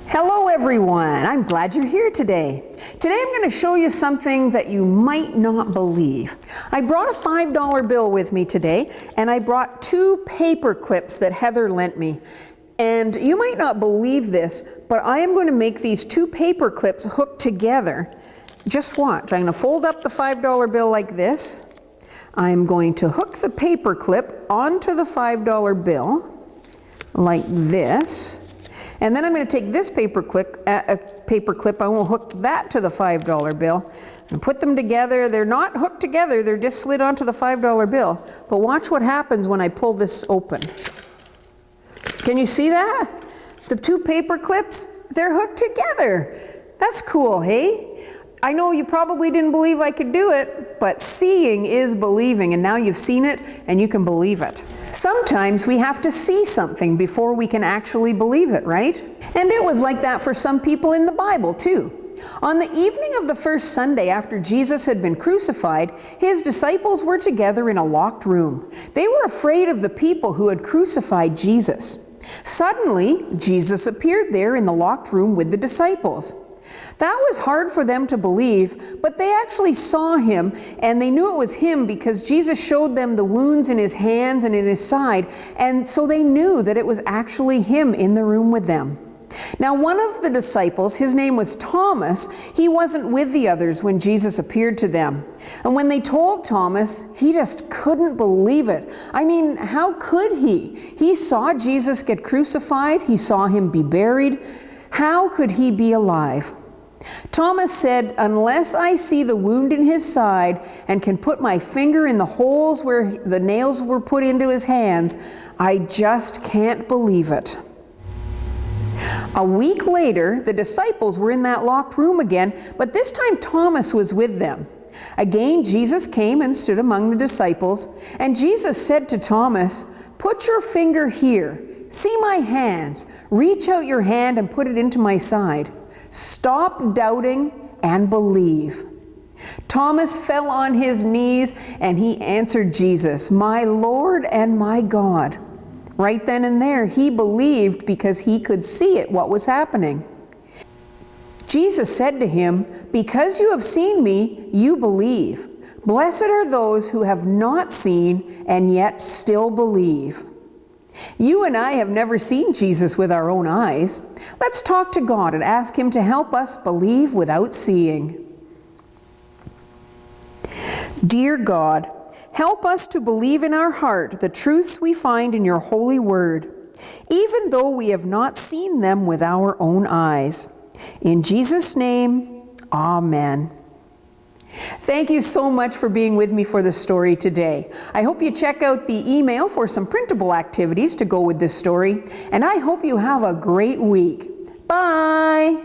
Hello everyone, I'm glad you're here today. Today I'm going to show you something that you might not believe. I brought a $5 bill with me today, and I brought 2 paper clips that Heather lent me. And you might not believe this, but I am going to make these 2 paper clips hook together. Just watch. I'm going to fold up the $5 bill like this. I'm going to hook the paper clip onto the $5 bill like this. And then I'm going to take this paper clip, I will hook that to the $5 bill and put them together. They're not hooked together, they're just slid onto the $5 bill. But watch what happens when I pull this open. Can you see that? The 2 paper clips, they're hooked together. That's cool, hey? I know you probably didn't believe I could do it, but seeing is believing, and now you've seen it and you can believe it. Sometimes we have to see something before we can actually believe it, right? And it was like that for some people in the Bible too. On the evening of the first Sunday after Jesus had been crucified, his disciples were together in a locked room. They were afraid of the people who had crucified Jesus. Suddenly, Jesus appeared there in the locked room with the disciples. That was hard for them to believe, but they actually saw him, and they knew it was him because Jesus showed them the wounds in his hands and in his side, and so they knew that it was actually him in the room with them. Now, one of the disciples, his name was Thomas, he wasn't with the others when Jesus appeared to them. And when they told Thomas, he just couldn't believe it. I mean, how could he? He saw Jesus get crucified, he saw him be buried. How could he be alive? Thomas said, "Unless I see the wound in his side and can put my finger in the holes where the nails were put into his hands, I just can't believe it." A week later, the disciples were in that locked room again, but this time Thomas was with them. Again, Jesus came and stood among the disciples, and Jesus said to Thomas, "Put your finger here. See my hands. Reach out your hand and put it into my side. Stop doubting and believe." Thomas fell on his knees and he answered Jesus, "My Lord and my God." Right then and there, he believed because he could see it, what was happening. Jesus said to him, "Because you have seen me, you believe. Blessed are those who have not seen and yet still believe." You and I have never seen Jesus with our own eyes. Let's talk to God and ask him to help us believe without seeing. Dear God, help us to believe in our heart the truths we find in your holy word, even though we have not seen them with our own eyes. In Jesus' name, amen. Thank you so much for being with me for the story today. I hope you check out the email for some printable activities to go with this story, and I hope you have a great week. Bye!